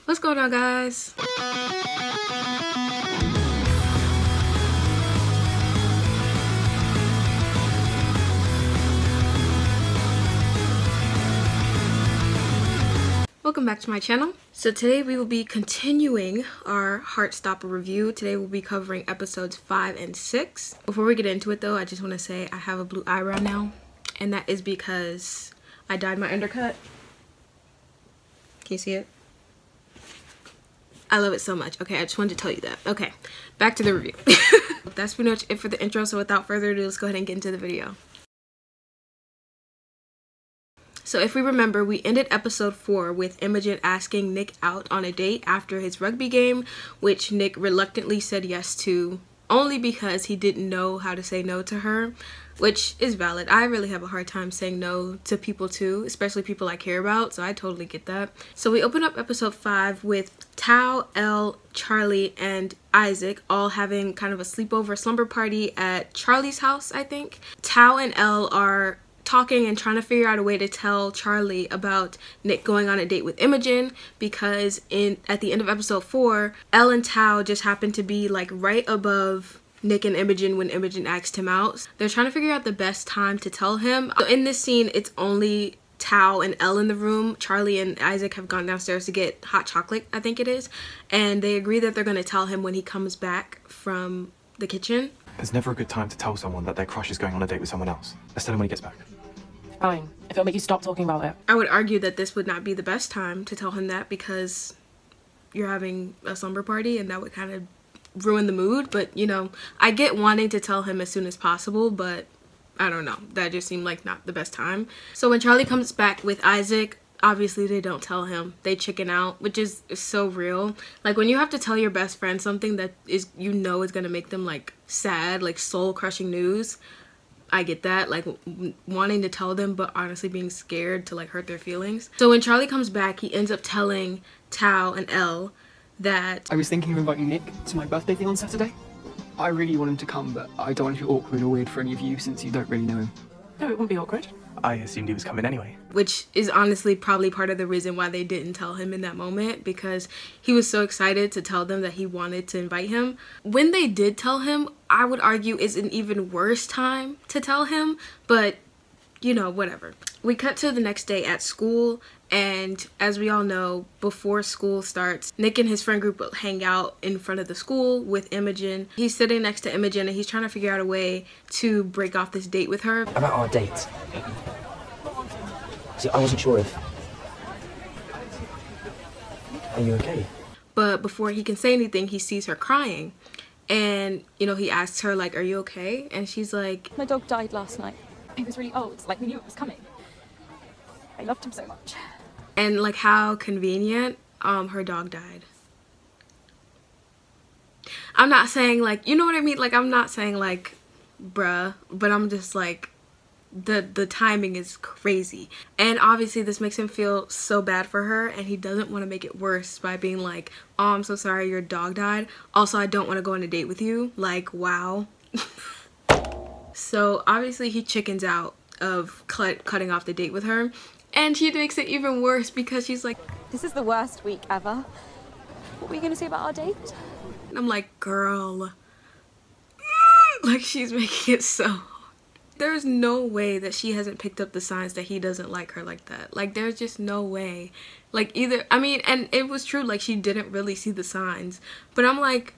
What's going on, guys? Welcome back to my channel. So today we will be continuing our Heartstopper review. Today we'll be covering episodes 5 and 6. Before we get into it though, I just want to say I have a blue eyebrow now, and that is because I dyed my undercut. Can you see it? I love it so much. Okay, I just wanted to tell you that. Okay, back to the review. That's pretty much it for the intro, so without further ado, let's go ahead and get into the video. So if we remember, we ended episode 4 with Imogen asking Nick out on a date after his rugby game, which Nick reluctantly said yes to, only because he didn't know how to say no to her, which is valid. I really have a hard time saying no to people too, especially people I care about, so I totally get that. So we open up episode 5 with Tao, Elle, Charlie, and Isaac all having kind of a sleepover slumber party at Charlie's house, I think. Tao and Elle are talking and trying to figure out a way to tell Charlie about Nick going on a date with Imogen, because at the end of episode 4, Elle and Tao just happened to be like right above Nick and Imogen when Imogen asked him out. They're trying to figure out the best time to tell him. So in this scene, it's only Tao and Elle in the room. Charlie and Isaac have gone downstairs to get hot chocolate, I think it is, and they agree that they're going to tell him when he comes back from the kitchen. There's never a good time to tell someone that their crush is going on a date with someone else. Let's tell him when he gets back. Fine, if it'll make you stop talking about it. I would argue that this would not be the best time to tell him that, because you're having a slumber party and that would kind of ruin the mood. But you know, I get wanting to tell him as soon as possible, but I don't know, that just seemed like not the best time. So when Charlie comes back with Isaac, obviously they don't tell him. They chicken out, which is so real. Like when you have to tell your best friend something that is, you know, is gonna make them like sad, like soul crushing news. I get that, like wanting to tell them but honestly being scared to like hurt their feelings. So when Charlie comes back, he ends up telling Tao and Elle that I was thinking of inviting Nick to my birthday thing on Saturday. I really want him to come, but I don't want to be awkward or weird for any of you since you don't really know him. No, it wouldn't be awkward. I assumed he was coming anyway. which is honestly probably part of the reason why they didn't tell him in that moment, because he was so excited to tell them that he wanted to invite him. When they did tell him, I would argue is an even worse time to tell him, but you know, whatever. We cut to the next day at school, and as we all know, before school starts, Nick and his friend group will hang out in front of the school with Imogen. He's sitting next to Imogen and he's trying to figure out a way to break off this date with her. About our date. See, I wasn't sure if... Are you okay? But before he can say anything, he sees her crying. And, you know, he asks her, like, are you okay? And she's like... My dog died last night. He was really old, like we knew it was coming. I loved him so much. And, like, how convenient, her dog died. I'm not saying, like, you know what I mean? Like, I'm not saying, like, bruh, but I'm just, like, the timing is crazy. And obviously this makes him feel so bad for her, and he doesn't want to make it worse by being like, oh, I'm so sorry your dog died. Also, I don't want to go on a date with you. Like, wow. So obviously he chickens out of cutting off the date with her, and she makes it even worse because she's like, This is the worst week ever. What were you going to say about our date? and I'm like, girl. Like, she's making it so hard. There's no way that she hasn't picked up the signs that he doesn't like her like that. Like, there's just no way. Like, either, I mean, and it was true, like, she didn't really see the signs. But I'm like,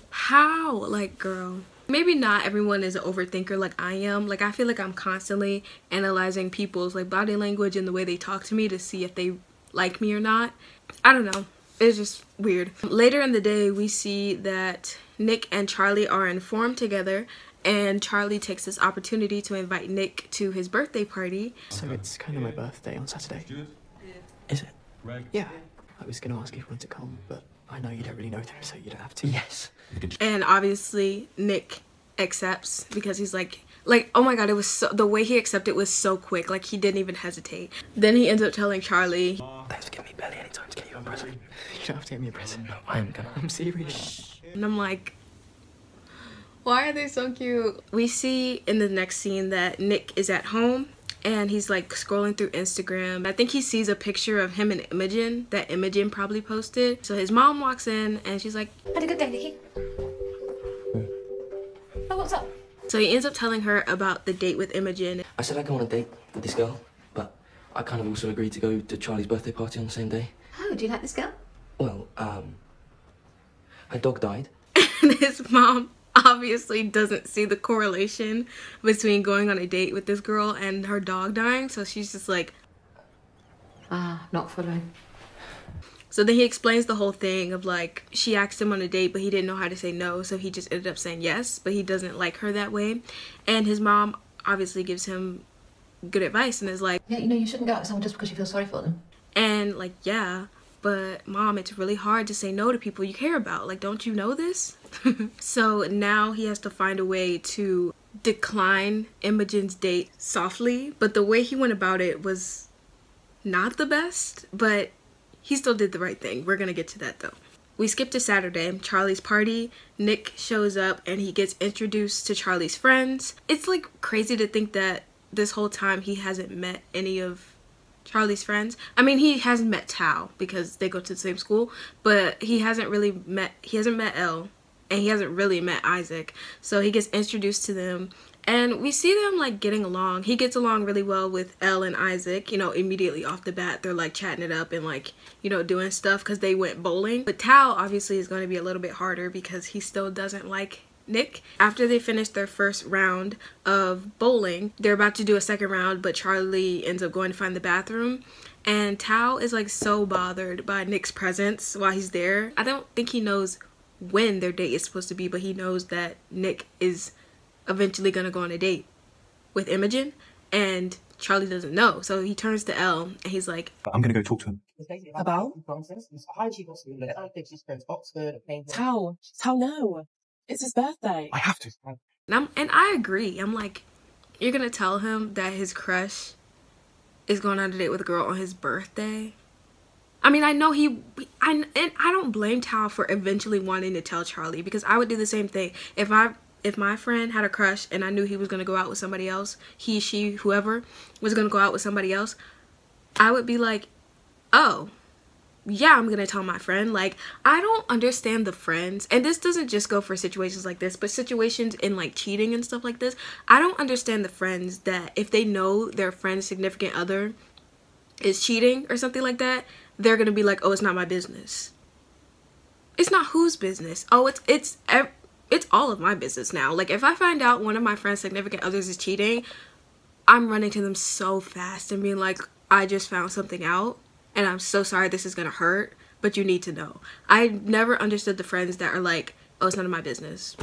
how? Like, girl. Maybe not everyone is an overthinker like I am. Like, I feel like I'm constantly analyzing people's, like, body language and the way they talk to me to see if they like me or not. I don't know. It's just weird. Later in the day, we see that Nick and Charlie are informed together, and Charlie takes this opportunity to invite Nick to his birthday party. So it's kind of my birthday on Saturday. Is it? Yeah. I was going to ask if you wanted to come, but I know you don't really know them, so you don't have to. Yes. And obviously Nick accepts because he's like, oh my god, it was so, the way he accepted was so quick, like he didn't even hesitate. Then he ends up telling Charlie, Thanks for giving me barely any time to get you a present. You don't have to get me a present. No, I'm gonna. I'm serious. and I'm like, why are they so cute? We see in the next scene that Nick is at home and he's like scrolling through Instagram. I think he sees a picture of him and Imogen that Imogen probably posted. So his mom walks in and she's like, had a good day, Nikki. Oh, what's up? so he ends up telling her about the date with Imogen. I said I go on a date with this girl, but I kind of also agreed to go to Charlie's birthday party on the same day. Oh, do you like this girl? Well, her dog died. And his mom obviously doesn't see the correlation between going on a date with this girl and her dog dying, so she's just like, Ah, not following. so then he explains the whole thing of like, she asked him on a date but he didn't know how to say no, so he just ended up saying yes, but he doesn't like her that way. And his mom obviously gives him good advice and is like, Yeah, you know, you shouldn't go out with someone just because you feel sorry for them. and like, yeah, but mom, it's really hard to say no to people you care about. Like, don't you know this? So now he has to find a way to decline Imogen's date softly, but the way he went about it was not the best, but he still did the right thing. We're gonna get to that though. We skip to Saturday, Charlie's party. Nick shows up and he gets introduced to Charlie's friends. It's like crazy to think that this whole time he hasn't met any of Charlie's friends. I mean, he hasn't met Tao because they go to the same school, but he hasn't met Elle, and he hasn't really met Isaac. So he gets introduced to them and we see them like getting along. He gets along really well with Elle and Isaac, you know, immediately off the bat. They're like chatting it up and like, you know, doing stuff because they went bowling. But Tao obviously is going to be a little bit harder because he still doesn't like Nick. After they finish their first round of bowling, they're about to do a second round, but Charlie ends up going to find the bathroom, and Tao is like so bothered by Nick's presence while he's there. I don't think he knows when their date is supposed to be, but he knows that Nick is eventually gonna go on a date with Imogen, and Charlie doesn't know. So he turns to Elle and he's like, I'm gonna go talk to him. About? Tao, no. It's his birthday. I have to. and I agree. I'm like, you're gonna tell him that his crush is going on a date with a girl on his birthday? I mean, I know and I don't blame Tao for eventually wanting to tell Charlie, because I would do the same thing. If my friend had a crush and I knew he was gonna go out with somebody else, he, she, whoever was gonna go out with somebody else, I would be like, oh, yeah, I'm gonna tell my friend. Like, I don't understand the friends, and this doesn't just go for situations like this, but situations in like cheating and stuff like this. I don't understand the friends that if they know their friend's significant other is cheating or something like that, they're gonna be like, oh, it's not my business. It's not whose business. Oh, it's all of my business now. Like, if I find out one of my friend's significant others is cheating, I'm running to them so fast and being like, I just found something out and I'm so sorry, this is gonna hurt, but you need to know. I never understood the friends that are like, oh, it's none of my business.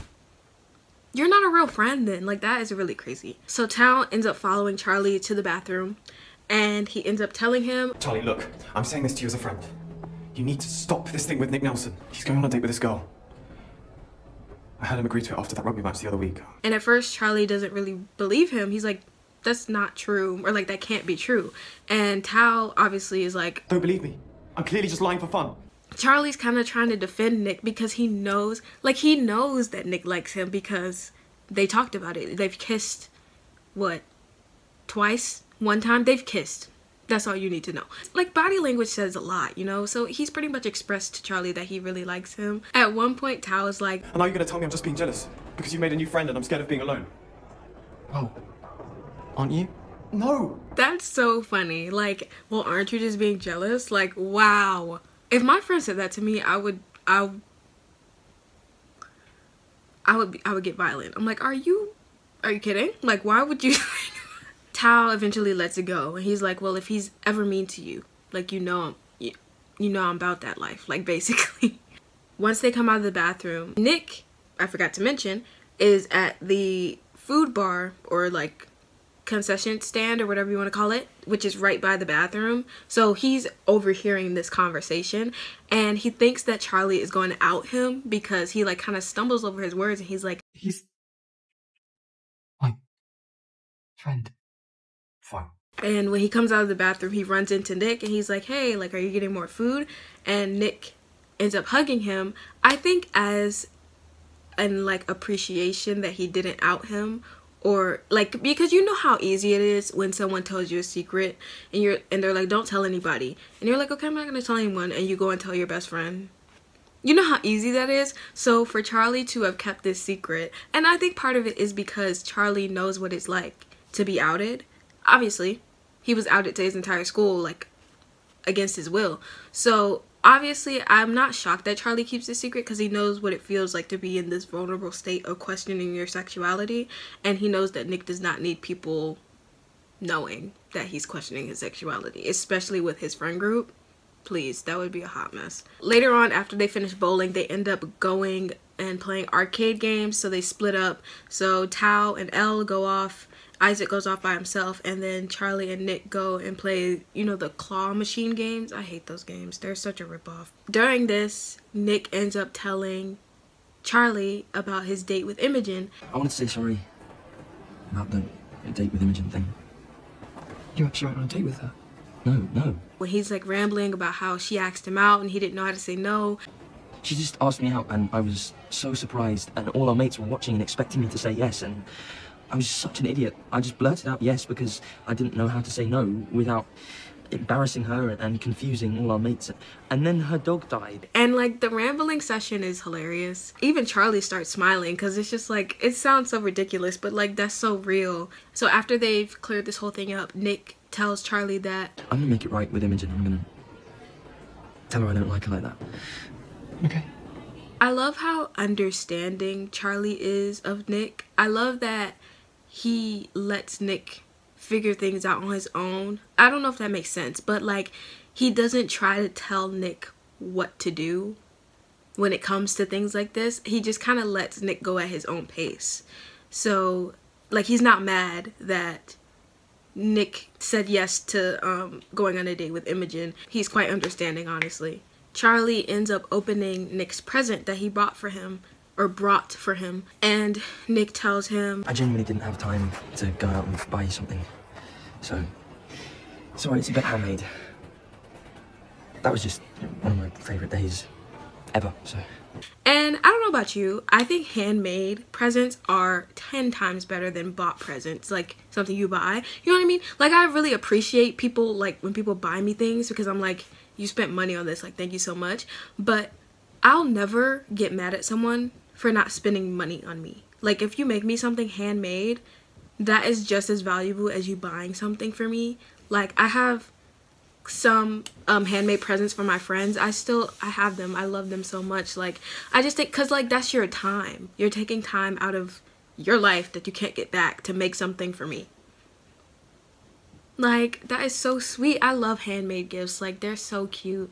You're not a real friend then. Like, that is really crazy. So Tao ends up following Charlie to the bathroom and he ends up telling him, Charlie, look, I'm saying this to you as a friend. You need to stop this thing with Nick Nelson. He's going on a date with this girl. I had him agree to it after that rugby match the other week. and at first Charlie doesn't really believe him. He's like, that's not true, or like, that can't be true. And Tao obviously is like, Don't believe me. I'm clearly just lying for fun. Charlie's kind of trying to defend Nick because he knows that Nick likes him because they talked about it. They've kissed, what, twice? One time? They've kissed. That's all you need to know. Like, body language says a lot, you know? So he's pretty much expressed to Charlie that he really likes him. At one point, Tao is like, And now you're gonna tell me I'm just being jealous because you made a new friend and I'm scared of being alone. Oh, aren't you? No! that's so funny. Like, well, aren't you just being jealous? Like, wow. If my friend said that to me, I would get violent. I'm like, are you kidding? Like, why would you? Tao eventually lets it go, and he's like, well, if he's ever mean to you, like, you know I'm about that life, like, basically. Once they come out of the bathroom, Nick, I forgot to mention, is at the food bar, or like concession stand or whatever you want to call it, which is right by the bathroom. So he's overhearing this conversation and he thinks that Charlie is going to out him because he like kind of stumbles over his words and he's like, He's my friend. Fine. and when he comes out of the bathroom, he runs into Nick and he's like, hey, like, are you getting more food? And Nick ends up hugging him, I think as an like appreciation that he didn't out him, or like, because you know how easy it is when someone tells you a secret and they're like, don't tell anybody, and you're like, okay, I'm not gonna tell anyone, and you go and tell your best friend. You know how easy that is? So for Charlie to have kept this secret, and I think part of it is because Charlie knows what it's like to be outed. Obviously, he was outed to his entire school, like, against his will. So obviously, I'm not shocked that Charlie keeps this secret, because he knows what it feels like to be in this vulnerable state of questioning your sexuality, and he knows that Nick does not need people knowing that he's questioning his sexuality, especially with his friend group. Please, that would be a hot mess. Later on, after they finish bowling, they end up going and playing arcade games, so they split up. So Tao and Elle go off, Isaac goes off by himself, and then Charlie and Nick go and play, you know, the claw machine games. I hate those games. They're such a ripoff. During this, Nick ends up telling Charlie about his date with Imogen. I wanted to say sorry about the date with Imogen thing. You actually went on a date with her? No. When he's like rambling about how she asked him out and he didn't know how to say no. She just asked me out and I was so surprised, and all our mates were watching and expecting me to say yes, and I was such an idiot. I just blurted out yes because I didn't know how to say no without embarrassing her and confusing all our mates. And then her dog died. And like, the rambling session is hilarious. Even Charlie starts smiling because it's just like, it sounds so ridiculous, but like, that's so real. So after they've cleared this whole thing up, Nick tells Charlie that I'm gonna make it right with Imogen. I'm gonna tell her I don't like her like that. Okay. I love how understanding Charlie is of Nick. I love that he lets Nick figure things out on his own. I don't know if that makes sense, but like, he doesn't try to tell Nick what to do when it comes to things like this. He just kind of lets Nick go at his own pace. So like, he's not mad that Nick said yes to going on a date with Imogen. He's quite understanding, honestly. Charlie ends up opening Nick's present that he brought for him, and Nick tells him, I genuinely didn't have time to go out and buy you something, so sorry, it's a bit handmade. That was just one of my favourite days ever, so. And I don't know about you, I think handmade presents are 10 times better than bought presents, like something you buy. You know what I mean? Like, I really appreciate people, like, when people buy me things, because I'm like, you spent money on this, like, thank you so much. But I'll never get mad at someone for not spending money on me. Like, if you make me something handmade, that is just as valuable as you buying something for me. Like, I have some handmade presents for my friends. I have them. I love them so much. Like, I just think, because like, that's your time. You're taking time out of your life that you can't get back to make something for me. Like, that is so sweet. I love handmade gifts. Like, they're so cute.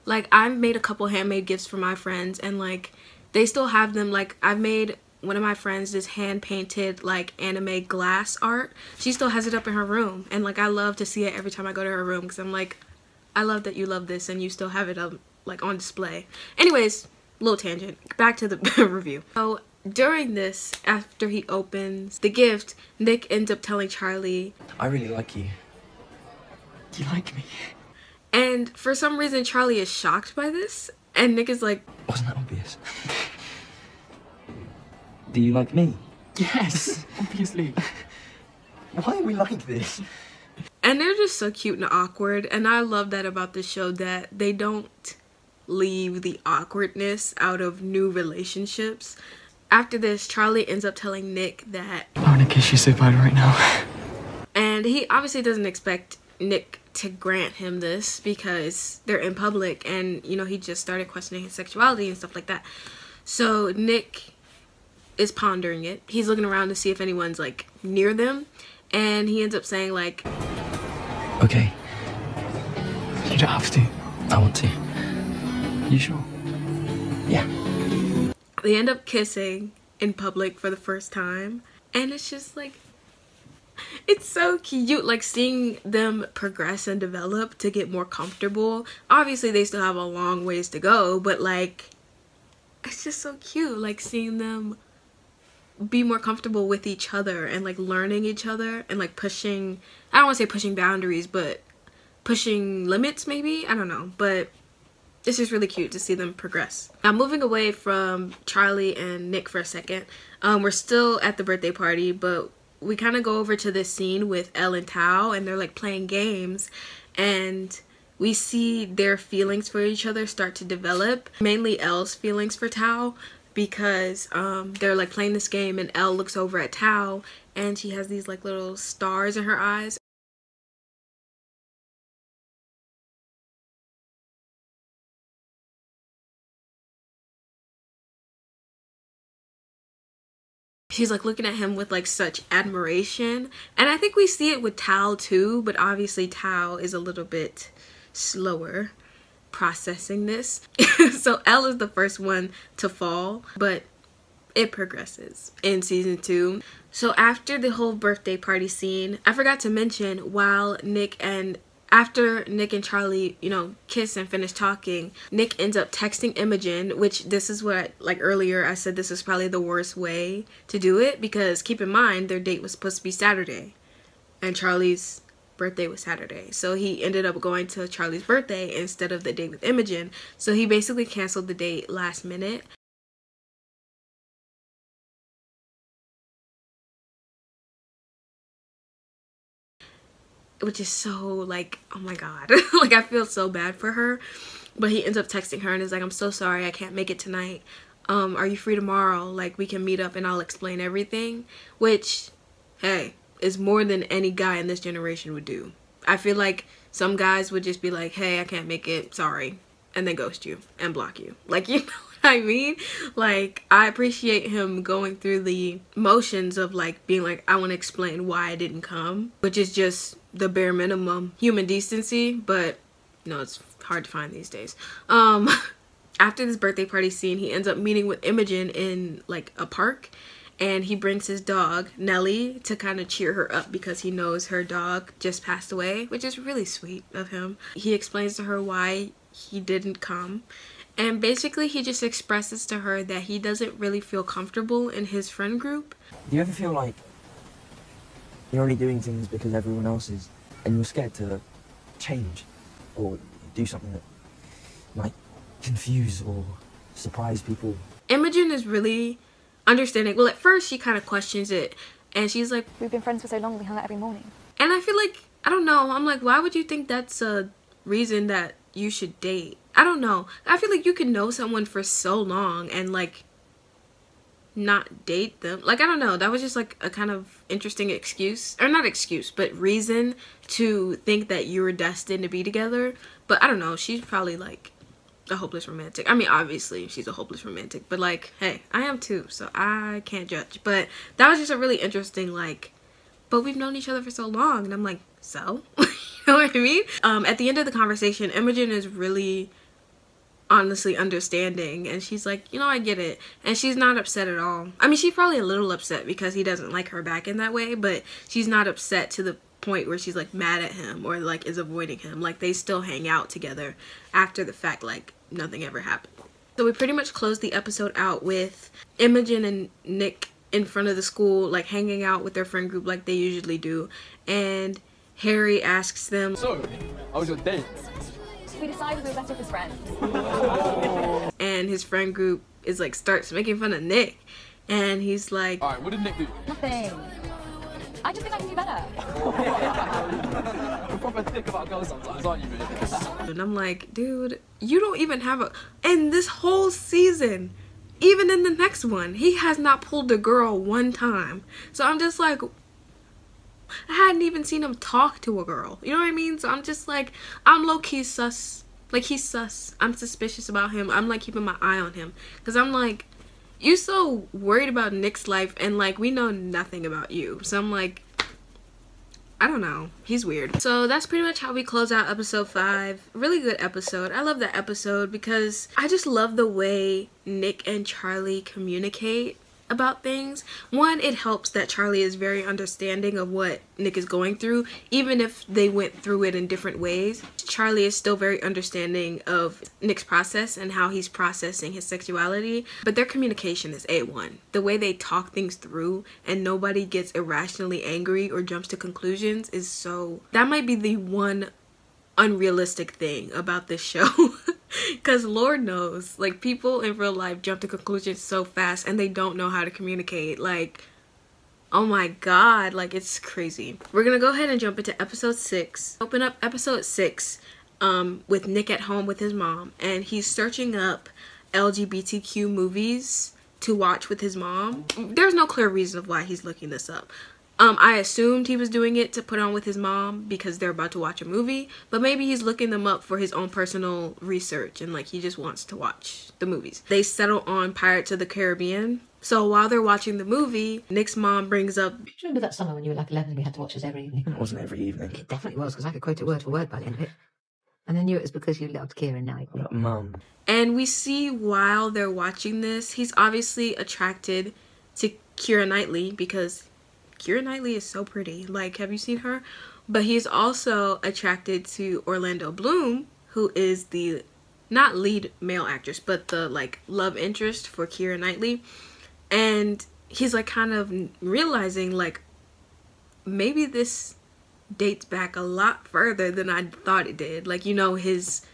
Like, I've made a couple handmade gifts for my friends, and like, they still have them. Like, I've made one of my friends this hand painted like anime glass art. She still has it up in her room, and like, I love to see it every time I go to her room, because I'm like, I love that you love this and you still have it up like on display. Anyways, little tangent, back to the review. So during this, after he opens the gift, Nick ends up telling Charlie, I really like you. Do you like me? and for some reason Charlie is shocked by this, and Nick is like, Wasn't that obvious? Do you like me? Yes, obviously. Why are we like this? and they're just so cute and awkward. And I love that about the show, that they don't leave the awkwardness out of new relationships. After this, Charlie ends up telling Nick that, I want to kiss you so bad right now. and he obviously doesn't expect Nick to grant him this because they're in public, and you know, he just started questioning his sexuality and stuff like that. So Nick is pondering it. He's looking around to see if anyone's like near them, and he ends up saying like, Okay, You don't have to. I want to. You sure? Yeah. they end up kissing in public for the first time, and it's just like, it's so cute, like seeing them progress and develop to get more comfortable. Obviously they still have a long ways to go, but like, it's just so cute, like seeing them be more comfortable with each other and like learning each other and like pushing, I don't want to say pushing boundaries, but pushing limits maybe, I don't know, but it's just really cute to see them progress. Now, moving away from Charlie and Nick for a second, we're still at the birthday party, but we kind of go over to this scene with Elle and Tao, and they're like playing games, and we see their feelings for each other start to develop, mainly Elle's feelings for Tao, because they're like playing this game, and Elle looks over at Tao and she has these like little stars in her eyes. She's like looking at him with like such admiration, and I think we see it with Tao too, but obviously Tao is a little bit slower processing this. So Elle is the first one to fall, but it progresses in season 2. So after the whole birthday party scene, I forgot to mention, after Nick and Charlie, you know, kiss and finish talking, Nick ends up texting Imogen, which this is what, like earlier, I said this is probably the worst way to do it, because keep in mind, their date was supposed to be Saturday, and Charlie's birthday was Saturday. So he ended up going to Charlie's birthday instead of the date with Imogen. So he basically canceled the date last minute. Which is so like, oh my god. Like, I feel so bad for her. But he ends up texting her and is like, I'm so sorry, I can't make it tonight. Are you free tomorrow? Like, we can meet up and I'll explain everything. Which, hey, is more than any guy in this generation would do. I feel like some guys would just be like, hey, I can't make it, sorry, and then ghost you and block you. Like, you know what I mean? Like, I appreciate him going through the motions of like being like, I want to explain why I didn't come, which is just the bare minimum human decency, but no, it's hard to find these days. After this birthday party scene, he ends up meeting with Imogen in like a park, and he brings his dog Nellie to kind of cheer her up because he knows her dog just passed away, which is really sweet of him. He explains to her why he didn't come, and basically he just expresses to her that he doesn't really feel comfortable in his friend group. Do you ever feel like you're only doing things because everyone else is, and you're scared to change or do something that might confuse or surprise people? Imogen is really understanding. Well, at first she kind of questions it, and she's like, We've been friends for so long, we hung out every morning. and I feel like, I don't know, I'm like, why would you think that's a reason that you should date? I don't know. I feel like you can know someone for so long and like not date them. Like, I don't know, that was just like a kind of interesting excuse, or not excuse, but reason to think that you were destined to be together. But I don't know, she's probably like a hopeless romantic. I mean, obviously she's a hopeless romantic, but like, hey, I am too, so I can't judge. But that was just a really interesting, like, but we've known each other for so long, and I'm like, so? You know what I mean? At the end of the conversation, Imogen is really honestly understanding, and she's like, you know, I get it, and she's not upset at all. I mean, she's probably a little upset because he doesn't like her back in that way, but she's not upset to the point where she's like mad at him or like is avoiding him. Like, they still hang out together after the fact, like nothing ever happened. So we pretty much closed the episode out with Imogen and Nick in front of the school, like hanging out with their friend group like they usually do, and Harry asks them, So, how was your date? We decided we were better as friends. and his friend group is like starts making fun of Nick, and he's like, Alright, what did Nick do? Nothing. I just think I can do better. You're proper thick about girls sometimes, aren't you, mate? and I'm like, dude, you don't even have a, and this whole season, even in the next one, he has not pulled a girl one time. So I'm just like, I hadn't even seen him talk to a girl. You know what I mean? So I'm just like, I'm low-key sus. Like, he's sus. I'm suspicious about him. I'm like keeping my eye on him. Because I'm like, you so worried about Nick's life, and like, we know nothing about you. So I'm like, I don't know. He's weird. So that's pretty much how we close out episode 5. Really good episode. I love that episode because I just love the way Nick and Charlie communicate about things. One, it helps that Charlie is very understanding of what Nick is going through, even if they went through it in different ways. Charlie is still very understanding of Nick's process and how he's processing his sexuality, but their communication is A1. The way they talk things through and nobody gets irrationally angry or jumps to conclusions is so, that might be the one unrealistic thing about this show. Because Lord knows, like, people in real life jump to conclusions so fast and they don't know how to communicate. Like, Oh my god, like it's crazy. We're gonna go ahead and jump into episode 6. Open up episode 6 with Nick at home with his mom, and he's searching up LGBTQ movies to watch with his mom. There's no clear reason of why he's looking this up. I assumed he was doing it to put on with his mom because they're about to watch a movie, but maybe he's looking them up for his own personal research and like he just wants to watch the movies. They settle on Pirates of the Caribbean. So while they're watching the movie, Nick's mom brings up, Do you remember that summer when you were like 11 and we had to watch this every evening? It wasn't every evening. It definitely was, because I could quote it word for word by the end of it. And I knew it was because you loved Kieran Knightley. Mum. and we see while they're watching this, he's obviously attracted to Keira Knightley because Keira Knightley is so pretty. Like, have you seen her? But he's also attracted to Orlando Bloom, who is the not lead male actress, but the like love interest for Keira Knightley. And he's like kind of realizing like maybe this dates back a lot further than I thought it did. Like, you know, his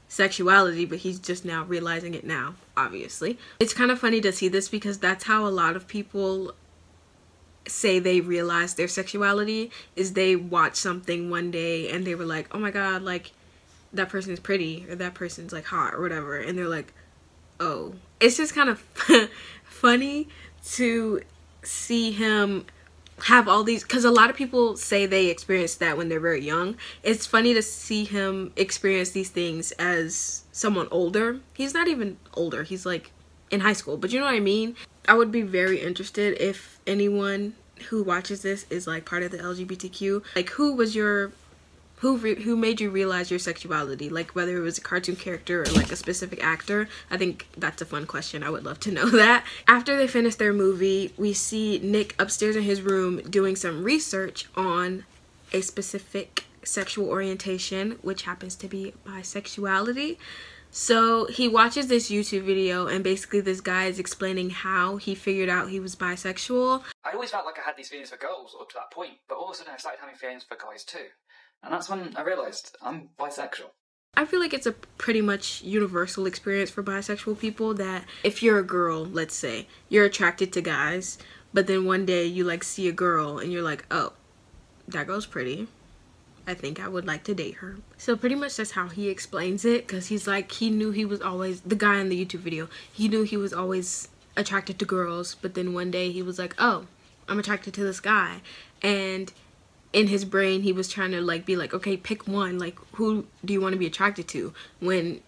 sexuality, but he's just now realizing it now, obviously. It's kind of funny to see this because that's how a lot of people say they realize their sexuality, is they watch something one day and they were like, oh my god, like that person is pretty, or that person's like hot or whatever, and they're like, oh. It's just kind of funny to see him have all these, because a lot of people say they experience that when they're very young. It's funny to see him experience these things as someone older. He's not even older, he's like in high school, but you know what I mean. I would be very interested if anyone who watches this is like part of the LGBTQ. Like, who was your who made you realize your sexuality, like whether it was a cartoon character or like a specific actor. I think that's a fun question. I would love to know that. After they finish their movie, we see Nick upstairs in his room doing some research on a specific sexual orientation, which happens to be bisexuality. So he watches this YouTube video and basically this guy is explaining how he figured out he was bisexual. I always felt like I had these feelings for girls up to that point, but all of a sudden I started having feelings for guys too. And that's when I realised I'm bisexual. I feel like it's a pretty much universal experience for bisexual people that if you're a girl, let's say, you're attracted to guys, but then one day you like see a girl and you're like, oh, that girl's pretty. I think I would like to date her. So pretty much that's how he explains it, because he's like, he knew he was always, the guy in the YouTube video, he knew he was always attracted to girls, but then one day he was like, oh, I'm attracted to this guy. And in his brain he was trying to like be like, okay, pick one, like who do you want to be attracted to, when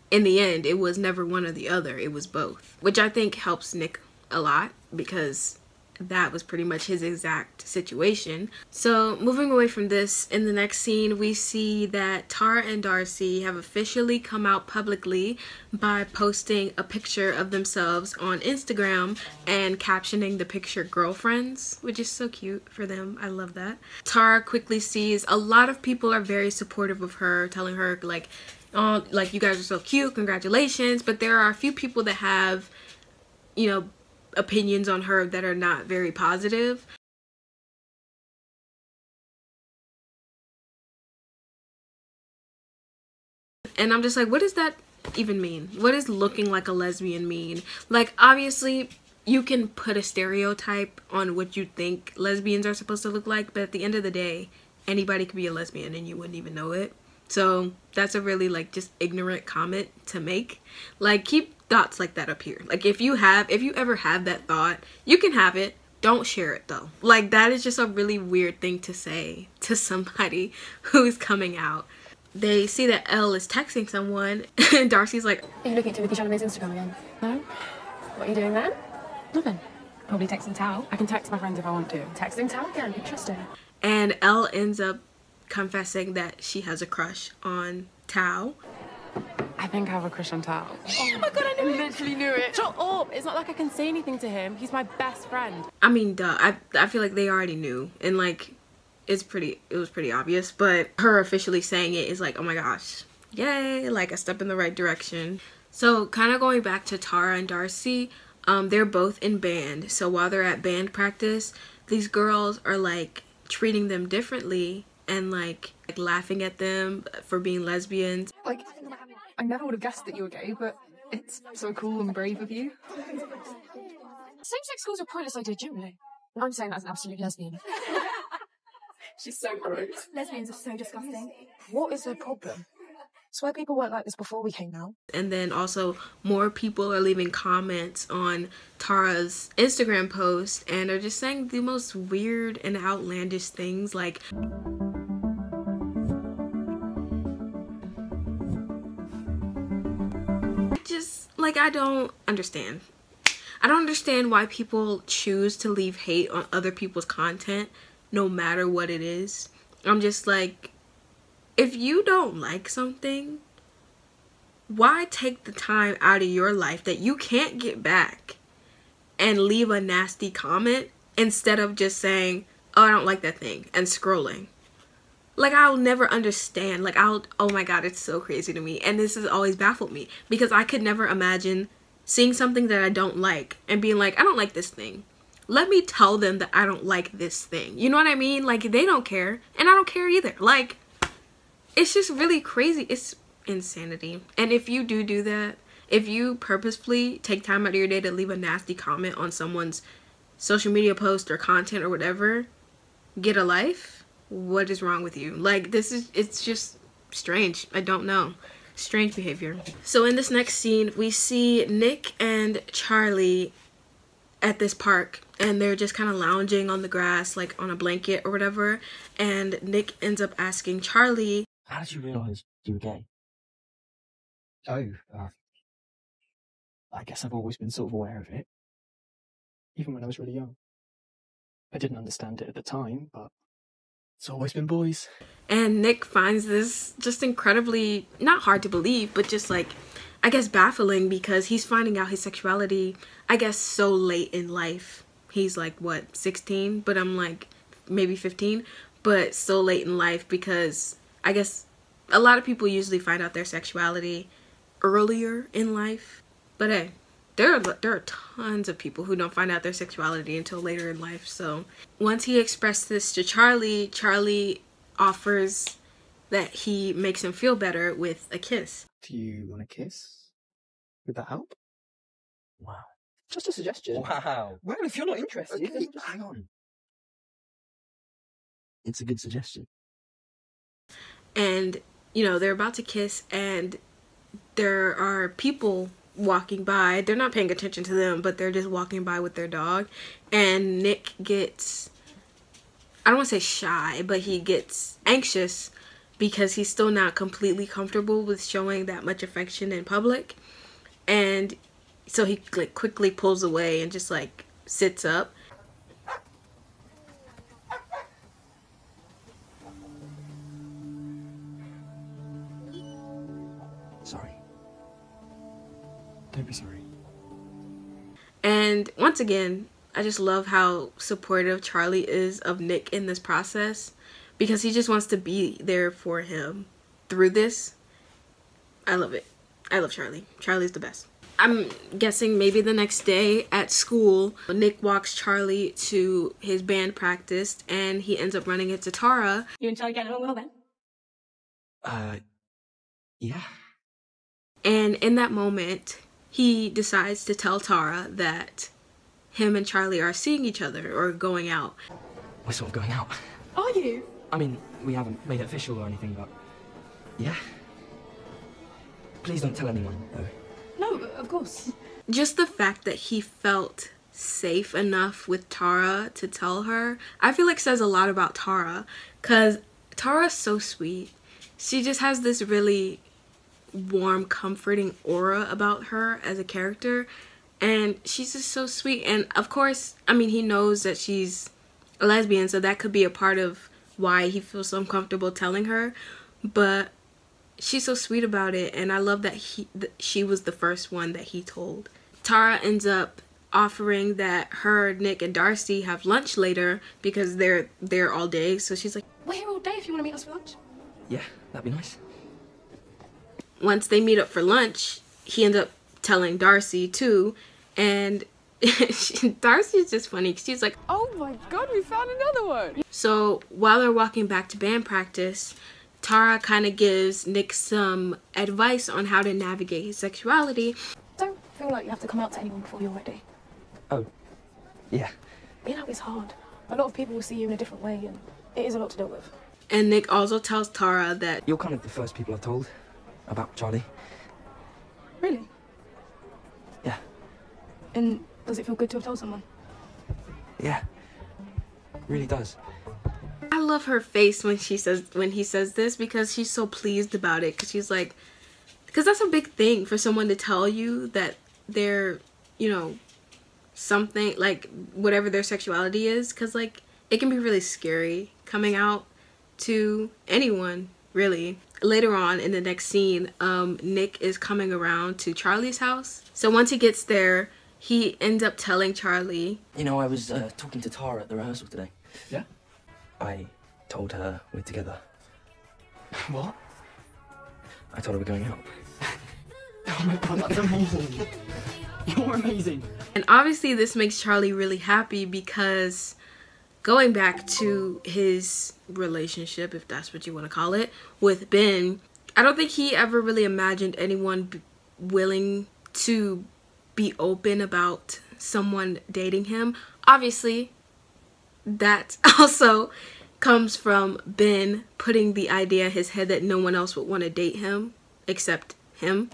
in the end it was never one or the other, it was both, which I think helps Nick a lot because that was pretty much his exact situation. So moving away from this, in the next scene we see that Tara and Darcy have officially come out publicly by posting a picture of themselves on Instagram and captioning the picture girlfriends, which is so cute for them. I love that. Tara quickly sees a lot of people are very supportive of her, telling her like, oh, like you guys are so cute, congratulations, but there are a few people that have, you know, opinions on her that are not very positive. And I'm just like, what does that even mean? What does looking like a lesbian mean? Like, obviously you can put a stereotype on what you think lesbians are supposed to look like, but at the end of the day anybody could be a lesbian and you wouldn't even know it. So that's a really like just ignorant comment to make. Like, keep thoughts like that up here. Like, if you ever have that thought, you can have it. Don't share it though. Like, that is just a really weird thing to say to somebody who's coming out. They see that Elle is texting someone and Darcy's like, Are you looking at Timothy Chalamet's Instagram again? No. What are you doing there? Nothing. Probably texting Tao. I can text my friends if I want to. Texting Tao again? Interesting. and Elle ends up confessing that she has a crush on Tao. I think I have a crush on Tao. Oh my god, I knew it! Literally knew it. Shut up! It's not like I can say anything to him. He's my best friend. I mean, duh. I feel like they already knew, and like it was pretty obvious, but her officially saying it is like, oh my gosh, yay, like a step in the right direction. So kind of going back to Tara and Darcy, they're both in band. So while they're at band practice, these girls are like treating them differently and like laughing at them for being lesbians. Like, I never would have guessed that you were gay, but it's so cool and brave of you. Same-sex schools are pointless idea generally. I'm saying that's an absolute lesbian. She's so gross. Lesbians are so disgusting. What is their problem? Swear people weren't like this before we came out. And then also more people are leaving comments on Tara's Instagram post and are just saying the most weird and outlandish things, like I don't understand. I don't understand why people choose to leave hate on other people's content no matter what it is. I'm just like, if you don't like something, why take the time out of your life that you can't get back and leave a nasty comment instead of just saying, oh, I don't like that thing, and scrolling? Like, I'll never understand. Like, oh my God, it's so crazy to me. And this has always baffled me because I could never imagine seeing something that I don't like and being like, I don't like this thing. Let me tell them that I don't like this thing. You know what I mean? Like, they don't care and I don't care either. Like, it's just really crazy. It's insanity. And if you do that, if you purposefully take time out of your day to leave a nasty comment on someone's social media post or content or whatever, get a life. What is wrong with you? Like, it's just strange. I don't know. Strange behavior. So in this next scene, we see Nick and Charlie at this park, and they're just kind of lounging on the grass, like on a blanket or whatever. And Nick ends up asking Charlie, how did you realise you were gay? Oh, I guess I've always been sort of aware of it. Even when I was really young. I didn't understand it at the time, but it's always been boys. And Nick finds this just incredibly, not hard to believe, but just like, I guess baffling, because he's finding out his sexuality, I guess, so late in life. He's like, what, 16? But I'm like, maybe 15, but so late in life, because I guess a lot of people usually find out their sexuality earlier in life. But hey, there are tons of people who don't find out their sexuality until later in life. So once he expressed this to Charlie, Charlie offers that he makes him feel better with a kiss. Do you want a kiss? Would that help? Wow. Just a suggestion. Wow. Well, if you're not interested, Okay, then just... hang on. It's a good suggestion. And, you know, they're about to kiss, and there are people walking by. They're not paying attention to them, but they're just walking by with their dog. And Nick gets, I don't want to say shy, but he gets anxious because he's still not completely comfortable with showing that much affection in public. And so he like quickly pulls away and just like sits up. Sorry. Don't be sorry. And once again, I just love how supportive Charlie is of Nick in this process, because he just wants to be there for him through this. I love it. I love Charlie. Charlie's the best. I'm guessing maybe the next day at school, Nick walks Charlie to his band practice, and he ends up running into Tara. You and Charlie getting along well then? Yeah. And in that moment, he decides to tell Tara that him and Charlie are seeing each other or going out. We're sort of going out. Are you? I mean, we haven't made it official or anything, but yeah. Please don't tell anyone, though. No, of course. Just the fact that he felt safe enough with Tara to tell her, I feel like says a lot about Tara, because Tara's so sweet. She just has this really warm, comforting aura about her as a character, and she's just so sweet. And of course, I mean, he knows that she's a lesbian, so that could be a part of why he feels so uncomfortable telling her, but she's so sweet about it, and I love that she was the first one that he told. Tara ends up offering that her, Nick, and Darcy have lunch later because they're there all day, so she's like, We're here all day if you want to meet us for lunch. Yeah, that'd be nice. once they meet up for lunch, he ends up telling Darcy too, and Darcy's just funny because she's like, Oh my God, we found another one. so while they're walking back to band practice, Tara kind of gives Nick some advice on how to navigate his sexuality. Don't feel like you have to come out to anyone before you're ready. Oh, yeah. You know, it's hard. A lot of people will see you in a different way, and it is a lot to deal with. And Nick also tells Tara that You're kind of the first people I've told about Charlie. Really? Yeah. And does it feel good to have told someone? Yeah. It really does. I love her face when he says this, because she's so pleased about it, because she's like, because that's a big thing for someone to tell you, that they're, you know, something, like whatever their sexuality is, because like it can be really scary coming out to anyone, really. Later on in the next scene, Nick is coming around to Charlie's house. So once he gets there, he ends up telling Charlie, You know, I was talking to Tara at the rehearsal today. Yeah? I told her we're together. What? I told her we're going out. Oh my god, that's amazing. You're amazing. and obviously this makes Charlie really happy, because going back to his relationship, if that's what you want to call it, with Ben, I don't think he ever really imagined anyone willing to be open about someone dating him. Obviously, that also comes from Ben putting the idea in his head that no one else would want to date him except him,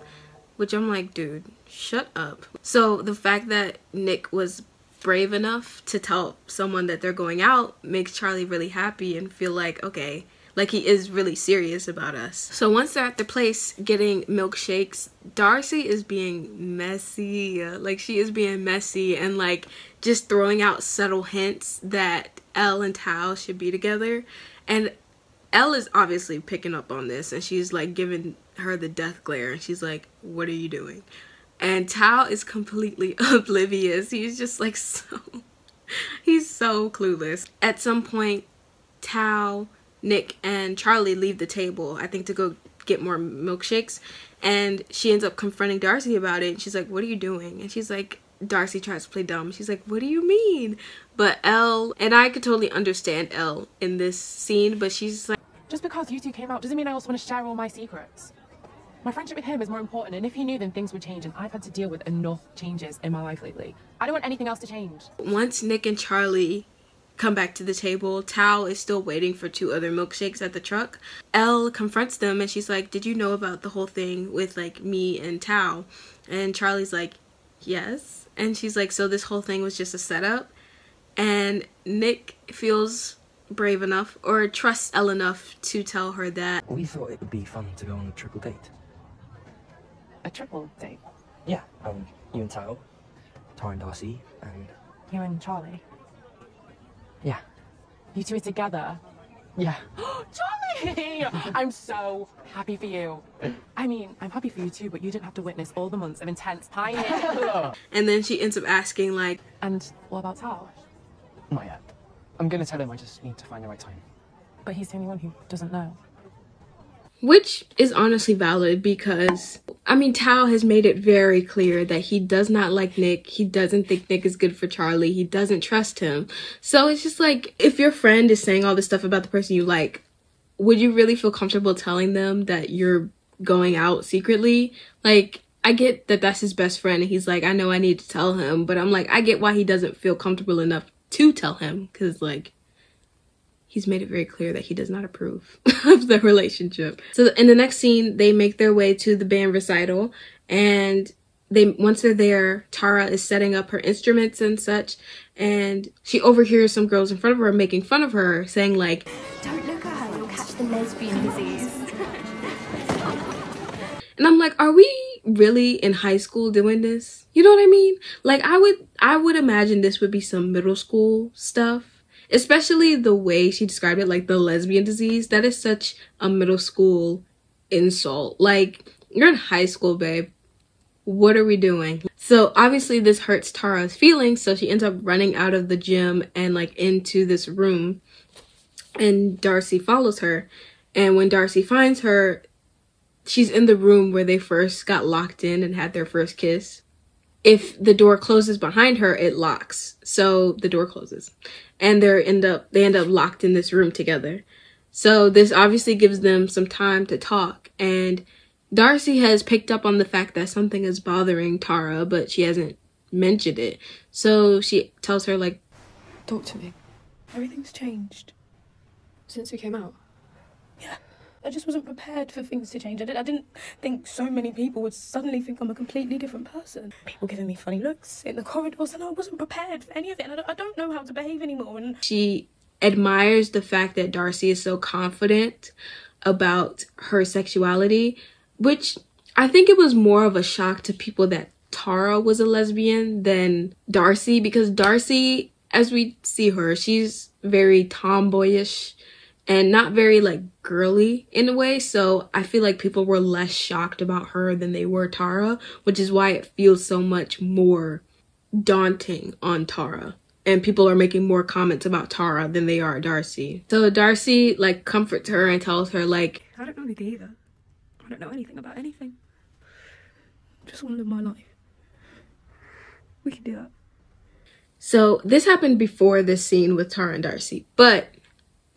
which I'm like, dude, shut up. So the fact that Nick was brave enough to tell someone that they're going out makes Charlie really happy and feel like, okay, like he is really serious about us. So once they're at the place getting milkshakes, Darcy is being messy. Like, she is being messy and like just throwing out subtle hints that Elle and Tao should be together. And Elle is obviously picking up on this, and she's like giving her the death glare, and she's like, what are you doing? And Tao is completely oblivious. He's just like he's so clueless. At some point, Tao, Nick, and Charlie leave the table, I think to go get more milkshakes, and she ends up confronting Darcy about it. And she's like, what are you doing? And she's like, Darcy tries to play dumb. She's like, what do you mean? But Elle, and I could totally understand Elle in this scene, but she's like, Just because you two came out doesn't mean I also want to share all my secrets. My friendship with him is more important, and if he knew, then things would change, and I've had to deal with enough changes in my life lately. I don't want anything else to change. once Nick and Charlie come back to the table, Tao is still waiting for 2 other milkshakes at the truck. Elle confronts them, and she's like, did you know about the whole thing with like me and Tao? And Charlie's like, yes. And she's like, so this whole thing was just a setup? And Nick feels brave enough, or trusts Elle enough to tell her that We thought it would be fun to go on a triple date. A triple date? Yeah, you and Tao, Tara and Darcy, and... You and Charlie? Yeah. You two are together? Yeah. Charlie! I'm so happy for you. I mean, I'm happy for you too, but you didn't have to witness all the months of intense pining. and then she ends up asking like, And what about Tao? Not yet. I'm gonna tell him, I just need to find the right time. But he's the only one who doesn't know. which is honestly valid, because I mean, Tao has made it very clear that he does not like Nick. He doesn't think Nick is good for Charlie. He doesn't trust him. So it's just like, if your friend is saying all this stuff about the person you like, would you really feel comfortable telling them that you're going out secretly? Like, I get that that's his best friend, and he's like, I know I need to tell him, but I'm like, I get why he doesn't feel comfortable enough to tell him, because like, he's made it very clear that he does not approve of the relationship. So in the next scene, they make their way to the band recital, and once they're there, Tara is setting up her instruments and such, and she overhears some girls in front of her making fun of her, saying like, don't look at her, you'll catch the lesbian disease. and I'm like, are we really in high school doing this? You know what I mean? Like, I would imagine this would be some middle school stuff, especially the way she described it, like the lesbian disease. That is such a middle school insult. Like, you're in high school, babe. What are we doing? So obviously this hurts Tara's feelings, so she ends up running out of the gym and like into this room, and Darcy follows her. And when Darcy finds her, she's in the room where they first got locked in and had their first kiss. If the door closes behind her, it locks. So the door closes, and they end up locked in this room together. So this obviously gives them some time to talk, and Darcy has picked up on the fact that something is bothering Tara, but she hasn't mentioned it. So she tells her like, Talk to me. Everything's changed. Since we came out? Yeah. I just wasn't prepared for things to change. I didn't think so many people would suddenly think I'm a completely different person. People giving me funny looks in the corridors, and I wasn't prepared for any of it. And I don't know how to behave anymore. And she admires the fact that Darcy is so confident about her sexuality, which I think it was more of a shock to people that Tara was a lesbian than Darcy, because Darcy, as we see her, she's very tomboyish and not very like girly in a way. So I feel like people were less shocked about her than they were Tara, which is why it feels so much more daunting on Tara. And people are making more comments about Tara than they are Darcy. So Darcy like comforts her and tells her like, I don't know anything either. I don't know anything about anything. I just want to live my life. We can do that. So this happened before this scene with Tara and Darcy, but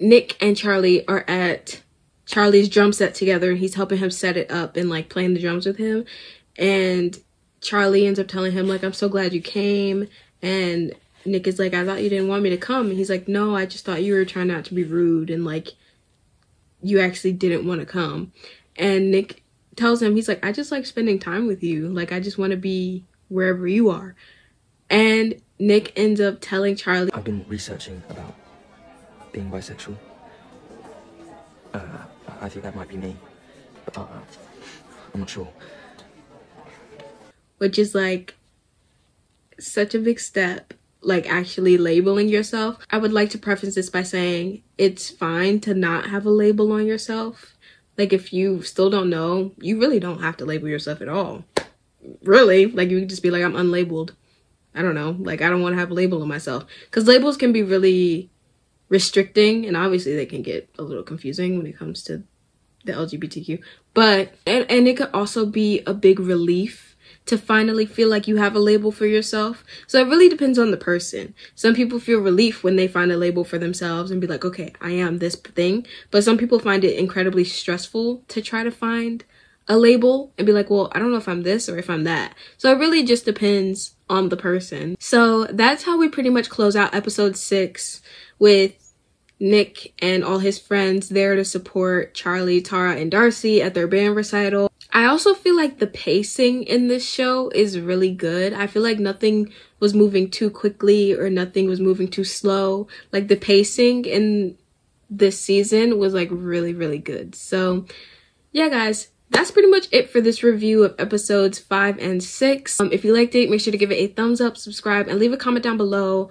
Nick and Charlie are at Charlie's drum set together, and he's helping him set it up and like playing the drums with him. And Charlie ends up telling him like, I'm so glad you came. And Nick is like, I thought you didn't want me to come. And he's like, no, I just thought you were trying not to be rude and like you actually didn't want to come. And Nick tells him, he's like, I just like spending time with you. Like, I just want to be wherever you are. And Nick ends up telling Charlie, I've been researching about being bisexual. I think that might be me, but I'm not sure. Which is like such a big step, like actually labeling yourself. I would like to preface this by saying it's fine to not have a label on yourself. Like if you still don't know, you really don't have to label yourself at all. Really, like you can just be like, I'm unlabeled. I don't know, like I don't want to have a label on myself, because labels can be really restricting, and obviously they can get a little confusing when it comes to the LGBTQ, but and it could also be a big relief to finally feel like you have a label for yourself. So it really depends on the person. Some people feel relief when they find a label for themselves and be like, okay, I am this thing. But some people find it incredibly stressful to try to find a label and be like, well, I don't know if I'm this or if I'm that. So it really just depends on the person. So that's how we pretty much close out episode 6 with Nick and all his friends there to support Charlie, Tara, and Darcy at their band recital. I also feel like the pacing in this show is really good. I feel like nothing was moving too quickly or nothing was moving too slow. Like the pacing in this season was like really, really good. So yeah, guys, that's pretty much it for this review of episodes 5 and 6. If you liked it, make sure to give it a thumbs up, subscribe, and leave a comment down below.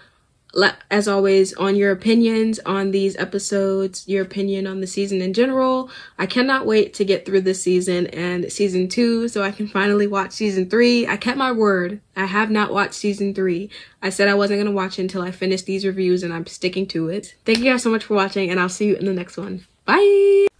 As always, on your opinions on these episodes, your opinion on the season in general. I cannot wait to get through this season and season 2 so I can finally watch season 3. I kept my word. I have not watched season 3. I said I wasn't going to watch it until I finished these reviews, and I'm sticking to it. Thank you guys so much for watching, and I'll see you in the next one. Bye!